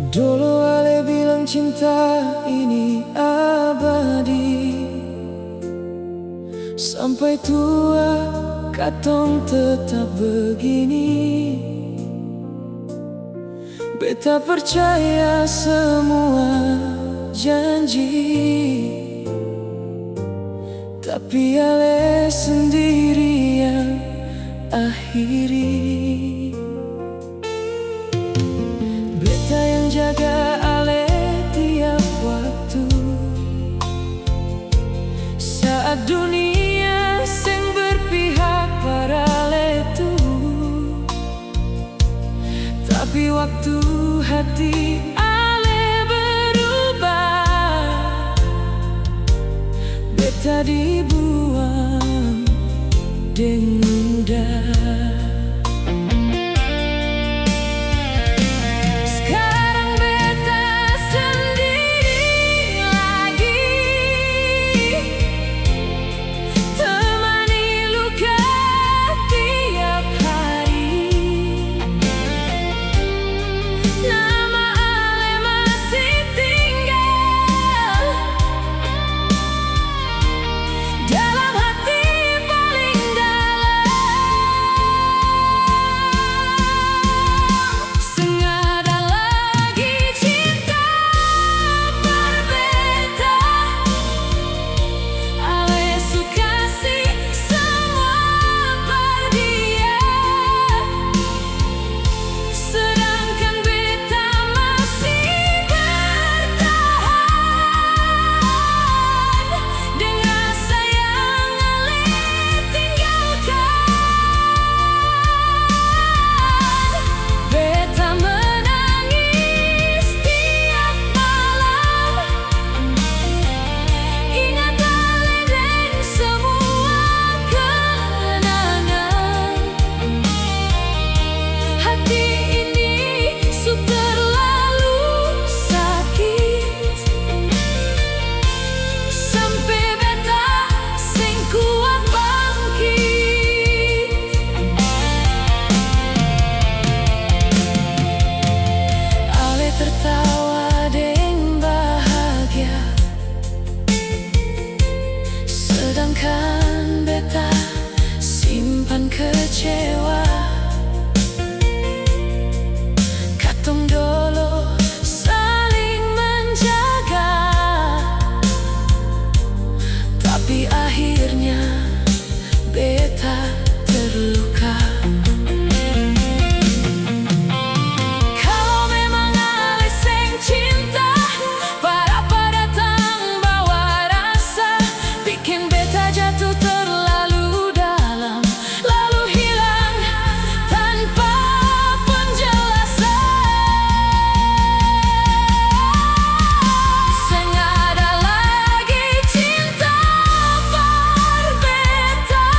Dulu Ale bilang cinta ini abadi, sampai tua katong tetap begini. Beta percaya semua janji, tapi Ale sendiri yang akhiri. Beta yang jaga Ale tiap waktu, saat dunia seng berpihak pada Ale tu. Tapi waktu hati Ale berubah, beta dibuang dengan mudah. Sekarang beta sendiri lagi, temani luka tiap hari. Nama Ale masih tinggal dalam hati paling dalam. Sengada lagi cinta berbeda, Ale suka sih semua per dia, sedangkan beta masih bertahan dengan rasa yang Ale tinggalkan. Beta menangis tiap malam, ingat Ale dan semua kenangan. Hati ini sudah terlalu sakit, sampai beta seng kuat bangkit. Ale tertawa dengan bahagia, sedangkan beta simpan kecewa. Katong dulu saling menjaga, tapi akhirnya beta terluka. Kalau memang Ale seng cinta, apa datang bawa rasa, bikin beta jatuh terlalu dalam, lalu hilang tanpa penjelasan. Seng ada lagi cinta berbeda,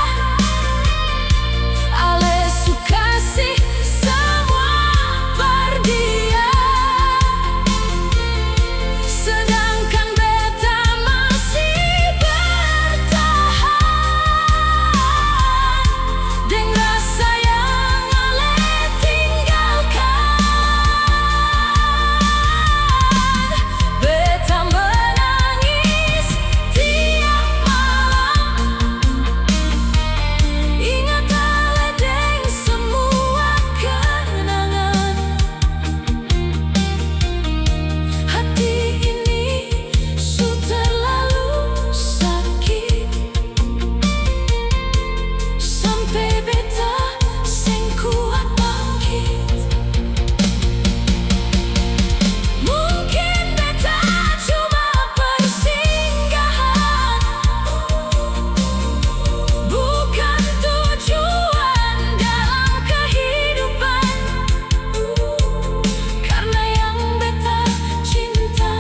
Ale suka sih semua per dia, sedangkan beta masih bertahan dengan rasa yang Ale tinggalkan. Beta menangis tiap malam, ingat Ale dan semua kenangan. Hati ini sudah terlalu sakit, sampai beta seng kuat bangkit. Mungkin beta cuma persinggahan, bukan tujuan dalam kehidupan. Karena yang beta cinta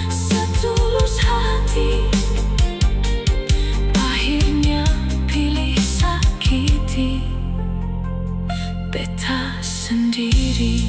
setulus hati, akhirnya pilih sakiti beta sendiri.